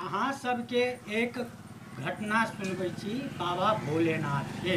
अहाँ सबके एक घटना सुनबै छी बाबा भोलेनाथ के।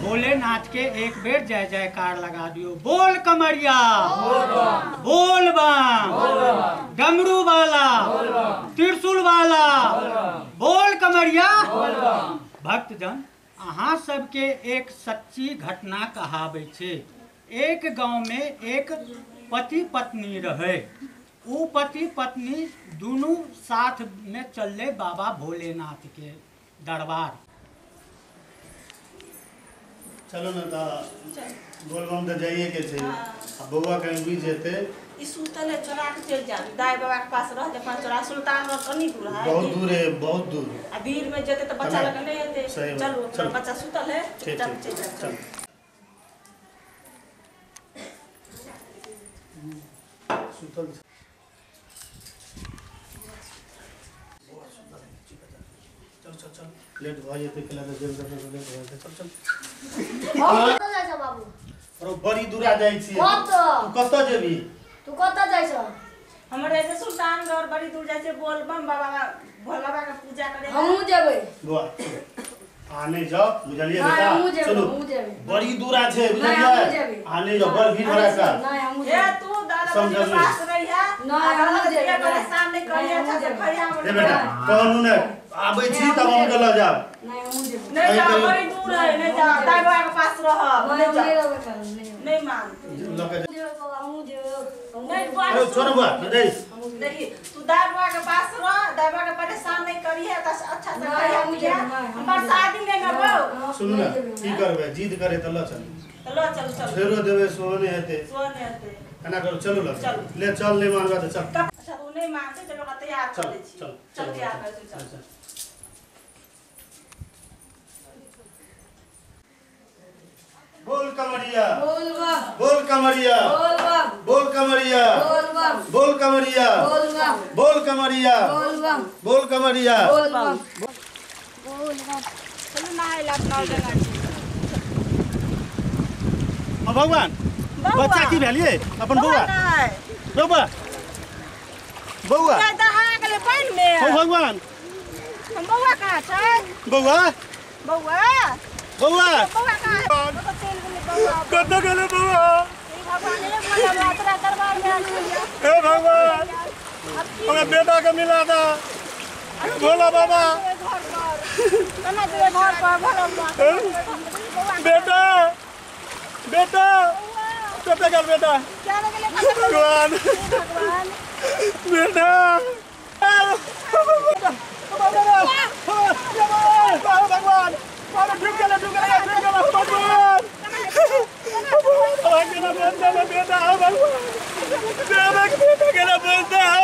भोलेनाथ के एक बेर जय जयकार लगा दियो। बोल कमरिया, बोल बम, डमरू वाला, त्रिशूल वाला, बोल कमरिया। भक्तजन, अहाँ सबके एक सच्ची घटना कहाबै छै। एक गांव में एक पति पत्नी रहे। वो पति पत्नी दोनों साथ में चलले बाबा भोलेनाथ के दरबार। चलो ना ता बोलबम तो जाइए के छे। अब बउआ कहीं भी जेते ई सुतले चोरा के चल जा दाई बाबा के पास रह जा चोरा सुल्तान और कनी दूर है। बहुत दूर है, बहुत दूर। आ भीड़ में जेते तो बच्चा लग नहीं आते। चलो चल बच्चा सुतल है। चल चल सुतल चल चल चल लेट भाई ते केला के जेल करने लेट भाई चल चल हम कत जाय छ बाबू? अरे बड़ी दूरा जाई छी। कत? तू कत जेबी? तू कत जाय छ? हमर ऐसे सुल्तानगढ़ बड़ी दूर जाय छे बोलबम बाबा भोला बाबा के पूजा करे। हमहु जेबै। बुआ आने जाओ बुझलिए बेटा। चलो चलो हमहु जेबै। बड़ी दूरा छे बुझलिए। आने जाओ बड़ भीड़ भड़ा का। नहीं हमहु ए तू दादा के पास रही है। नहीं हमहु जेबै। परेशान नहीं करिए अच्छा से खड़िया ए बेटा कहनु ने आबै छी तब हम के ल जाब। नहीं हमहु जेबै। नहीं जा बड़ी दूर है नहीं जा दाई बाबा के पास रह। नहीं जा नहीं मान लगे हमहु जेबै। नहीं अरे छोड़ बुआ दे देखिए तू दाई बाबा के पास रह दाई बाबा के परेशान नहीं करिए तो अच्छा से खड़िया मुझे हम शादी नहीं करबो। सुन ना की करबे जिद करे त ल चल। चलो चल चल फेरो देबे सोने हेते सोने आते खाना करो चलो ल चलो। ले चल ले मानबा त चल अच्छा तू नहीं मानते चलो का तैयार कर दे छी। चल चल तैयार कर चल चल बोल कमरिया, बोल बम, बोल कमरिया, बोल बम, बोल कमरिया, बोल बम, बोल कमरिया, बोल बम, बोल कमरिया, बोल बम, बोल कमरिया, बोल बम। बोल ना चलो ना है लखनऊ जगह भगवान बच्चा की भेलिए अपन बउआ बउआ बउआ क्या दहा गेले पानी में। ओ भगवान हम बउआ कहां छै? बउआ बउआ बउआ बउआ कहां है? तो चल गेले बउआ। कत गेले बउआ? भगवान ने बोला तेरा दरबार में आनी है। हे भगवान हमरा बेटा के मिला दा। भोला बाबा घर पर कना तेरे घर पर भोला बाबा बेटा बेटा कत गेल बेटा क्या गेले भगवान भगवान बेटा भगवान ठीक गेले भगवान बेटा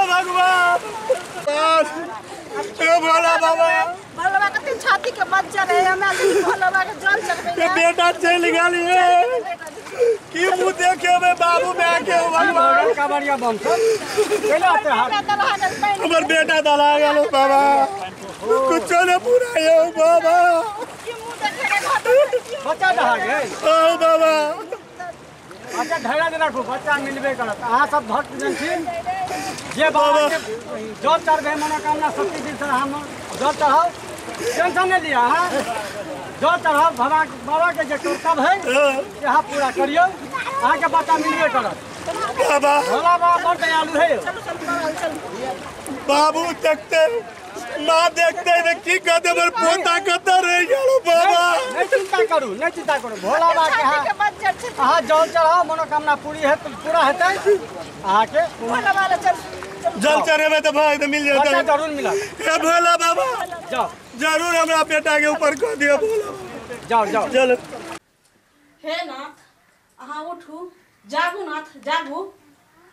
भगवान भोला बाबा भोला बाबा के छाती के बच्चा है हमें भोला बाबा के जल चढ़बे बेटा चल गेली की मुंह देखे में बाबू में आके भगवान का बढ़िया बम सब केला आते हाथ। हमर बेटा दला गेलो बाबा कुछ न पूरा यो बाबा बच्चा दहा गेल। ओ बाबा अच्छा धैर्य दे रखो बच्चा मिलबे करत। अहाँ सब भक्त जन छी जे बाबा के जल चढ़बे मनोकामना शक्ति दिन से हम जल चढ़ाओ टेंशन नहीं लिया। हाँ जल चढ़ाओ बाबा के जे कर्तव्य है यहाँ पूरा करियो अहाँ के बच्चा मिलबे करत। बाबा भोला बाबा बड़ दयालु है। बाबू देखते माँ देखते रे की कहते हमर पोता कत रह गेलो बाबा। नहीं चिंता करू नहीं चिंता करू भोला बाबा के अहाँ जल चढ़ाओ मनोकामना पूरा हेतै अहाँ के। भोला बाबा चल जल चढ़ेबे तो भाई तो मिल बच्चा जाता जरूर मिलत। हे भोला बाबा जाओ जरूर हमरा बेटा के ऊपर कर दियो भोला जाओ जाओ चल। हे नाथ अहाँ उठू जागू नाथ जागू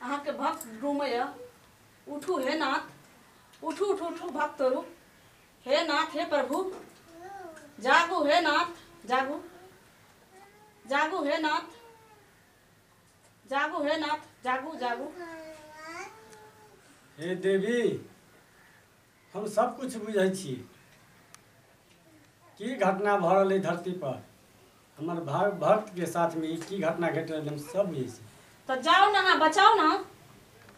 अहाँ के भक्त घूमैया उठू हे नाथ उठू उठू उठू भक्त रूप हे नाथ हे प्रभु जागू हे नाथ जागू जागू हे नाथ जागू हे नाथ जागू जागू। हे देवी हम सब कुछ बुझै छी की घटना भ रहल है धरती पर। हमार भक्त के साथ में की घटना घट रही हम सब बुझै छी। तो जाओ ना बचाओ ना।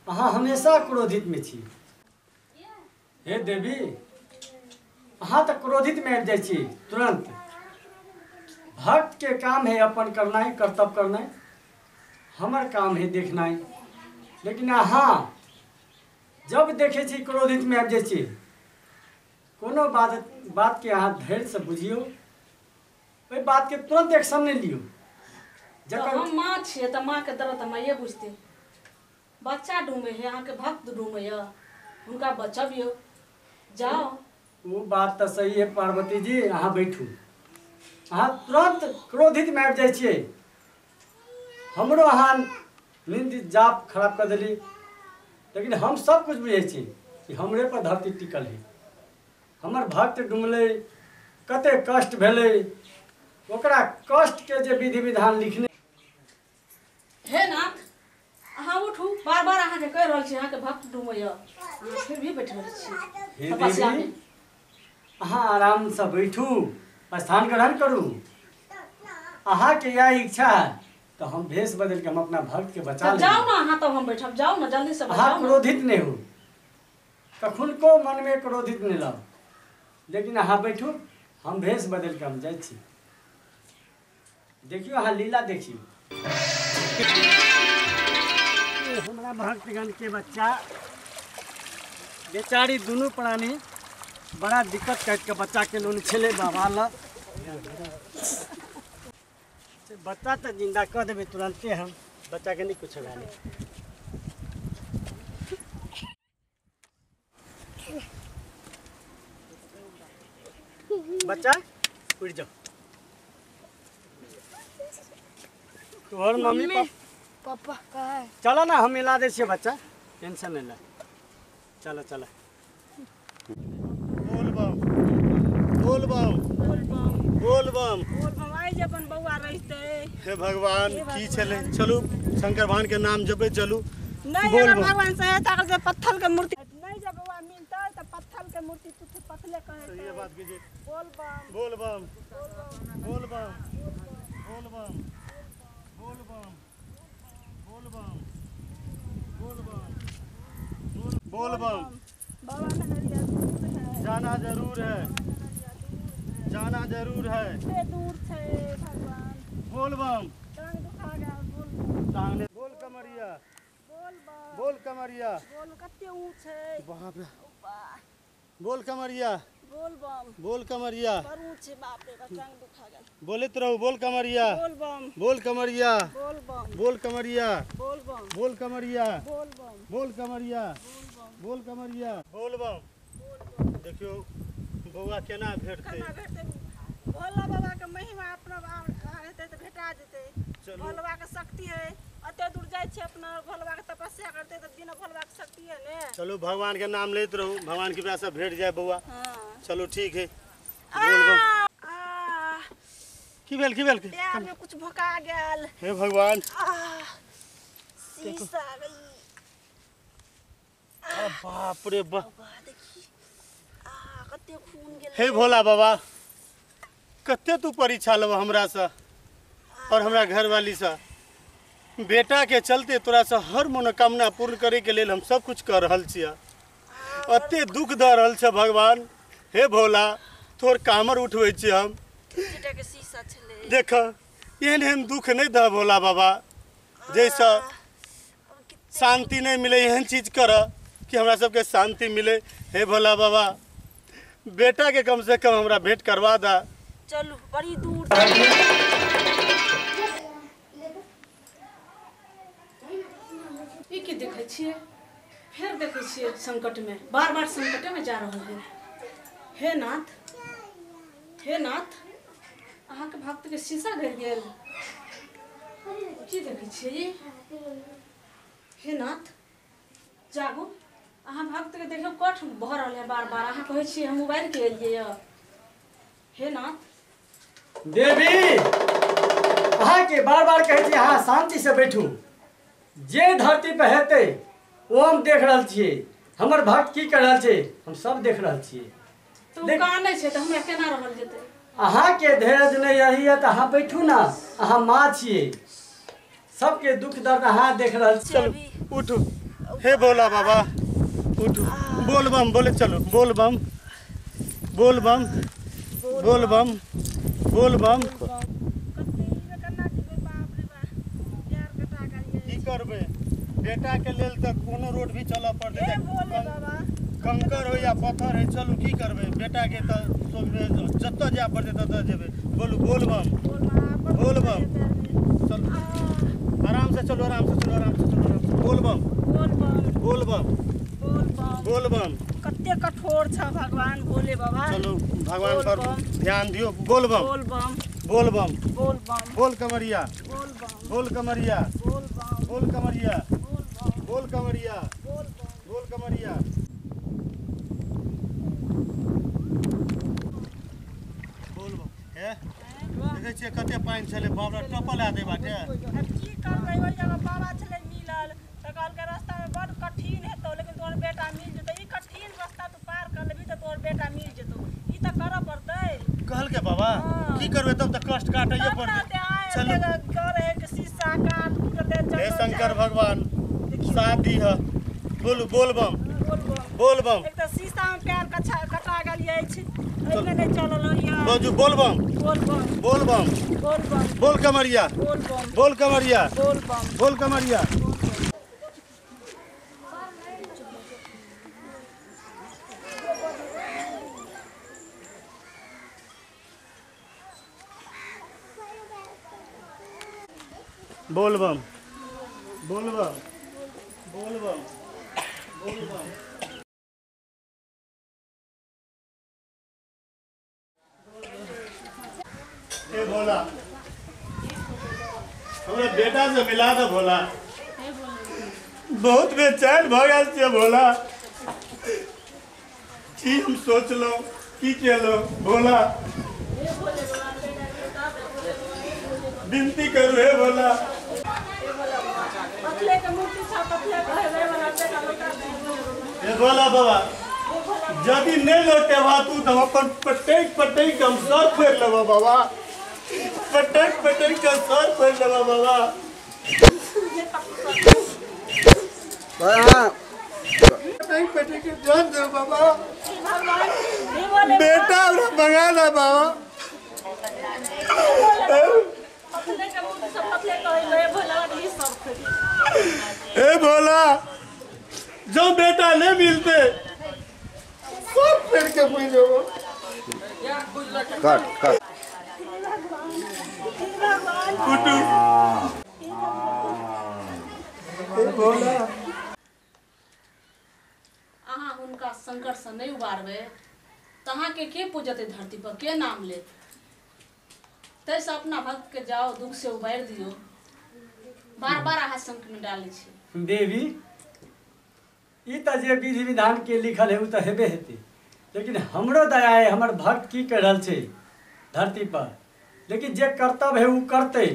अहाँ हमेशा क्रोधित में छी। हे देवी अहाँ तो क्रोधित में आबि जाइ छी तुरंत। भक्त के काम है अपन करनाइ, कर्तव्य करनाइ, हमर काम है देखनाइ। लेकिन अहाँ जब देखे छी क्रोधित में आबि जाइ छी। कोनो बात के अहाँ धैर्य से बुझियो, ओहि बात के तुरंत एक्शन नहीं लियो। तो हम माँ छिए तो माँ के दर्द हम ये बुझते। बच्चा डूमे है, अहाँ के भक्त डूमे है, उनका बचबियो। जाओ। वो बात तो सही है पार्वती जी, अहाँ बैठू। अहाँ तुरंत क्रोधित में आबि जाइ छियै। हमरो अहाँ नींद जाप खराब कर देली। लेकिन हम सब कुछ बुझे छी कि हमरे पर धरती टिकल है। हमर भक्त डुमले, कते कष्ट भेले, ओकरा कष्ट के जे विधि विधान लिखने। हे नाथ, अहाँ उठू। बार बार अहाँ के कह रहल छी अहाँ के भक्त डूमे है, अहाँ फिर भी बैठल छी हे तपस्या देवी में। अहाँ आराम से बैठू, स्थान ग्रहण करू। अहाँ के यह इच्छा है तो हम भेष बदल के हम अपना भक्त के बचा लेंगे। जाओ ना अहाँ, तो हम बैठब। जाओ ना जल्दी से अहाँ जाओ ना। क्रोधित नहीं हो, कखुन को मन में क्रोधित नहीं लाओ। लेकिन अहाँ बैठू, हम भेष बदल के हम जाइ छी। देखियो अहाँ लीला देखियो। हमारा भक्तगण के बच्चा बेचारी दोनों प्राणी बड़ा दिक्कत करके बच्चा के लोन छे बाबा ला। बच्चा तो जिंदा कर देवे तुरंते, हम बच्चा के नहीं कुछ होगा। बच्चा उठ जाओ। तोहर मम्मी पापा कहाँ है? चलो ना, हम मिला दे छियै बच्चा, टेंशन नहीं ले। चलो चलो। बोल बम बोल बम बोल बम। हे भगवान की चले, चलू शंकर भगवान के नाम जपे चलू। नहीं बोल अगर बम। भगवान सहायता कर दे, पत्थर के मूर्ति नहीं जब बउआ मिलता है तो पत्थर के मूर्ति तुझे पथले कहे। ये बात कीजिए। बोल बम बोल बम बोल बम बोल बम बोल बम बोल बम बोल बम बोल बम। बाबा नगरिया दूर है, जाना जरूर है, जाना जरूर है। से दूर छे भगवान। बोल बम। टांग दुखा गया। बोल टांगने बोल कमरिया बोल बम बोल कमरिया। बोल कते ऊंच है। बाप रे। बोल कमरिया बोल बम बोल कमरिया। पर ऊंच है, बाप रे टांग दुखा गया। बोलते रहो बोल कमरिया बोल बम बोल कमरिया बोल बम बोल कमरिया बोल बम बोल कमरिया बोल बम बोल कमरिया बोल कमरिया बोल बम। देखियो बउआ केना भेटते। खाना भेटते भोला बाबा के महिमा अपना रहते तो भेटा जेते। चलू। भोला बाबा के शक्ति है, अते दूर जाय छे अपना भोला बाबा के तपस्या करते तो बिना भोला बाबा के शक्ति है ने। चलो भगवान के नाम लेते रहो, भगवान की कृपा से भेट जाए बउआ। हां चलो ठीक है। बोल बम। की भेल पैर में कुछ भोका गेल। हे भगवान। शीश आ गई। बाप रे बाप। बाबा देखी कते खून गेल। हे भोला बाबा, कते तू परीक्षा लब हमरा से और हमरा घरवाली से। बेटा के चलते तोरा से हर मनोकामना पूर्ण करे के लेल हम सब कुछ कर रहल छियै। अते दुख द रहल छै भगवान। हे भोला, तोर कामर उठबै छी हम। बेटा के शीशा छले। देख एहन दुख नहीं द भोला बाबा, जैसा शांति नहीं मिले एहन चीज कर कि हमरा सबके शांति मिले। हे भोला बाबा, बेटा के कम से कम हमरा भेंट करवा दा। चलू बड़ी दूर। ई की देखे छिए, फिर देखे छिए संकट में, बार बार संकट में जा रहा है। हे नाथ, हे नाथ, अहाँ के भक्त के शीशा गिर गेल। की देखे छिए? हे नाथ, जागो। अहाँ भक्त के देखियो कठ भर रहल है बार बार। अहाँ कहे छिए हम मोबाइल के लिए। हे नाथ। देवी अहाँ के बार बार कहे छी अहाँ शांति से बैठू। जे धरती पे हेते वो हम देख रहल छियै। हमर भक्त की कर रहल छै हम सब देख रहल छियै। तो कहाँ नहीं छे तो हमें केना रहल जेते? अहाँ के धैर्य नहीं रही है तो अहाँ बैठू ना। अहाँ माँ छियै, सबके दुख दर्द अहाँ देख रहल छियै। चलो उठो। हे भोला बाबा उठो। बोल बम बोले चलो बोल बम बोल बम बोल बम बोल बम की करबे बेटा के लेल तक कोनो रोड भी चलऽ पड़ते कंकर हो या पत्थर है चलू की करबे बेटा के तो जतऽ जाय पड़ते ततऽ जेबे बोलू बोल बम चलो आराम से चलो आराम से चलो बोल बम बोल बम बोल बम कते कठोर छ भगवान भोले बाबा। चलो भगवान पर ध्यान दियो बोल बम बोल बम बोल कमरिया बोल कमरिया बोल कमरिया बोल कमरिया बोल कमरिया बोल बम हे देखे छियै कते पानि छलै बाबरा टपल आ दे बाटे अब की करबै ओइ जगह बाबा छलै मिलल त कहलकै रास्ता में बड़ कठिन हेतौ लेकिन तोहर बेटा मिल जेतौ। ई कठिन रास्ता तू पार कर लेबी त तोहर बेटा मिल जेतौ। ई त करऽ पड़तै कहलके बाबा की करबे तब तक कष्ट काटैये पड़तै। चलो करे के शीशा काट फूटले हे शंकर भगवान साथ दी है बोलू बोल बम एक त शीशा में पैर कटा गेल अछि एने नै चलल या बाजू बोल बम बोल कमरिया बोल कमरिया बोल कमरिया बोल बम बोल बम बोल बम बोल बम ए भोला हमरा बेटा से मिला दो भोला बहुत बेचैन भ गेल छियै भोला की हम सोचलो की केलो भोला विनती करू हे भोला पतले के मूर्ति छ पतले कहबे वाला बेटा लौटा दे। हे भोला बाबा यदि नहीं लौटे तू तो अपन पटेक हम सर फोड़ लेबो बाबा पटेक के सर फोड़ लेबो बाबा पटेक के जान दे बाबा भगवान हे बोले बेटा हमरा मंगा ला बाबा पतले के मूर्ति छ पतले कहबे भोला ई सब करी। हे भोला जो बेटा नहीं मिलते सब पेड़ के पूछ देबो कट कुटू हे भोला अहाँ हुनका संकट से नहीं उबारबे तो अहाँ के पूजते धरती पर के नाम ले तैसे अपना भक्त के जाओ दुख से उबार दियो बार बार अहाँ संकट में डाले छी। देवी ई त जे विधि विधान के लिखल है उ त हेबे हेतै लेकिन हमरो दया है हमर भक्त की कर रहल छै धरती पर लेकिन जे कर्तव्य है उ करते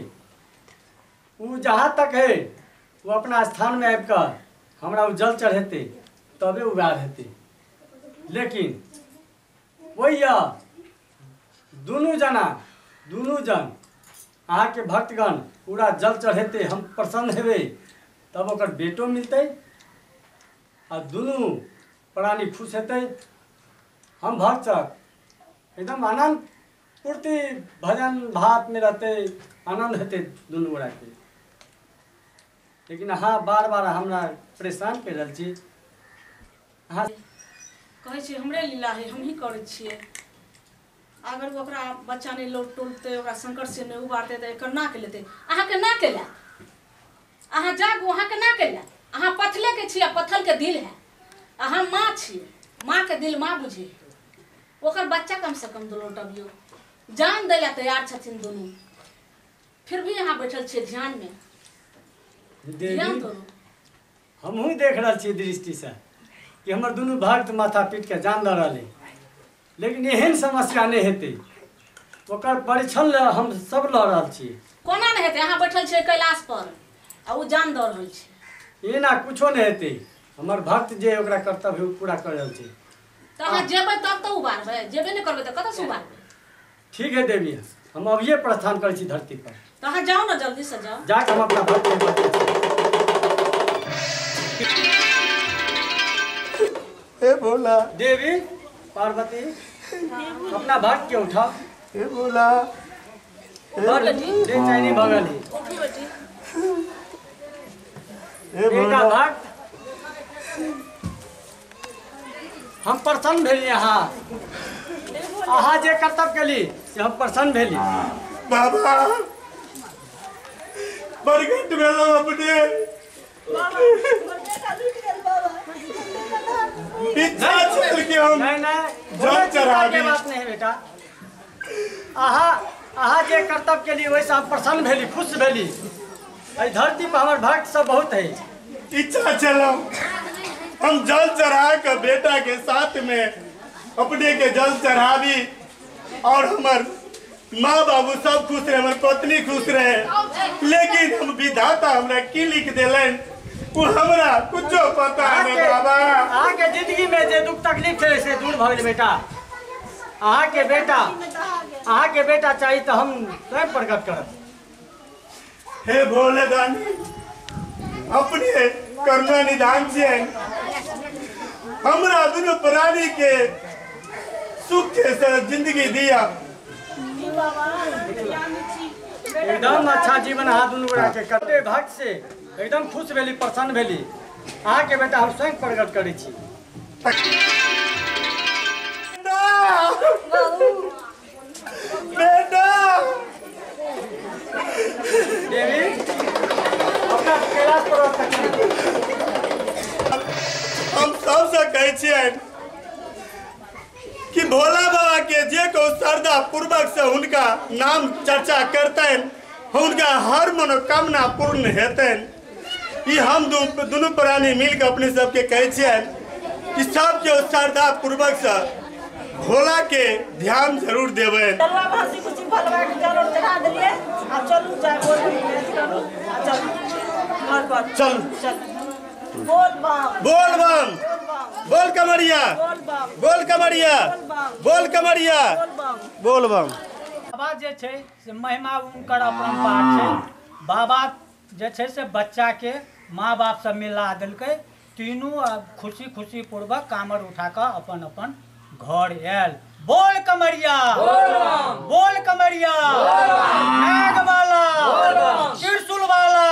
उ जहाँ तक है वो अपना स्थान में आबि कर हमरा उ जल चढ़ेते तबे उगार हेतै लेकिन ओइया दुनू जन अहाँ के भक्तगण पूरा जल चढ़ेते हम प्रसन्न हेबै तब ओकर बेटो मिलतै आ दुनू प्राणी खुश हेतै हम भक्त सब एकदम आनंद पूर्ति भजन भात में रहते आनंद हेतै दुनू गोरा के लेकिन अहाँ बार बार हमरा परेशान कर रहल छी। अहाँ कहे छी हमरे लीला है हम ही करे छिए अगर ओकरा बच्चा नहीं लौट टोलते ओकरा संकट से नहीं उबारते तो एकर ना के लेते अहाँ के ना केला अहाँ जागू अहाँ के ना केला अहाँ पथले के छिए पत्थल के दिल है अहाँ माँ छिए माँ के दिल माँ बुझे ओकर बच्चा कम से कम लौटबियो जान दै ला तैयार छथिन दोनों फिर भी यहाँ बैठल छिए ध्यान में ध्यान करू। हमहूँ देख रहा छी दृष्टि से कि हमर दुनू भक्त माथा पीट के जान दऽ रहले लेकिन एहन समस्या नहीं हेतै ओकर परीक्षण ले हम सब लऽ रहल छी। कोना नहीं हेतै अहाँ बैठल छिए कैलाश पर आ उ जान दऽ रहल छै एना कुछो नहीं हेतै हमर भक्त जे ओकरा कर्तव्य पूरा कर रहल छै तो अहाँ जेबै तब तो उबारबै जेबे नहीं करबै तो कतऽ से उबारबै। ठीक है देवी हम अभिये प्रस्थान करै छी धरती पर तो अहाँ जाओ ना जल्दी से जाओ जाके हम अपना भक्त के बतबै छी। हे भोला, देवी पार्वती अपना भक्त के उठा। हे भोला, बेचैनी भगली। उठू बेटी। हे बेटा भोला। भक्त हम प्रसन्न भेली अहाँ अहाँ जे कर्तव्य केली से हम प्रसन्न भेली। बाबा प्रगट भेलो अपने इच्छा चल के हम नहीं जल चढ़ा दी। बात नहीं बेटा, अहाँ जे कर्तव्य केली वैसे हम प्रसन्न भेली, खुश भेली। एहि धरती पर हमार भक्त सब बहुत है। इच्छा चलो हम जल चढ़ा के बेटा के साथ में अपने के जल चढ़ावी और हमार माँ बाबू सब खुश रहे, हमार पत्नी खुश रहे। लेकिन हम विधाता हमरा की लिख दिलन वो हमरा कुछ पता नहीं बाबा। अहाँ के जिंदगी में जे दुख तकलीफ थे से दूर भगल बेटा। अहाँ के बेटा चाहिए तो हम स्वयं प्रकट करब। हे भोले दानी अपने करुणा निधान से हमरा दोनों प्राणी के सुख से जिंदगी दिया। एकदम अच्छा जीवन हाथ दुनू गोड़ा के करते भक्त से एकदम खुश भेली, प्रसन्न भेली। अहाँ के बेटा हम स्वयं प्रकट करै छी। बेटा देवी अपना कैलाश पर्वत तक हम सबसे कहै छियै कि भोला बाबा के जे को श्रद्धा पूर्वक से उनका नाम चर्चा करतन उनका हर मनोकामना पूर्ण हेतन। ई हम दोनों प्राणी मिलकर अपने सबके कहै छियै कि सबके श्रद्धा पूर्वक से भोला के ध्यान जरूर देबै। चलवा भासी कुछ भलवा के जरूर चढ़ा देलिए। आ चलू जाय बोल करू। आ चल घर पर चल चल बोल बम बोल बम बोल कमरिया बोल बम बोल कमरिया बोल कमरिया बोल बम बोल बम। बाबा जे छै से महिमा उनकर अपरंपार छै। बाबा जे छै से बच्चा के माँ बाप से मिला देलकै। तीनों खुशी खुशी पूर्वक कामर उठा कर अपन अपन घर आयल। बोल कमरिया बोल कमरिया नाग वाला त्रिशूल वाला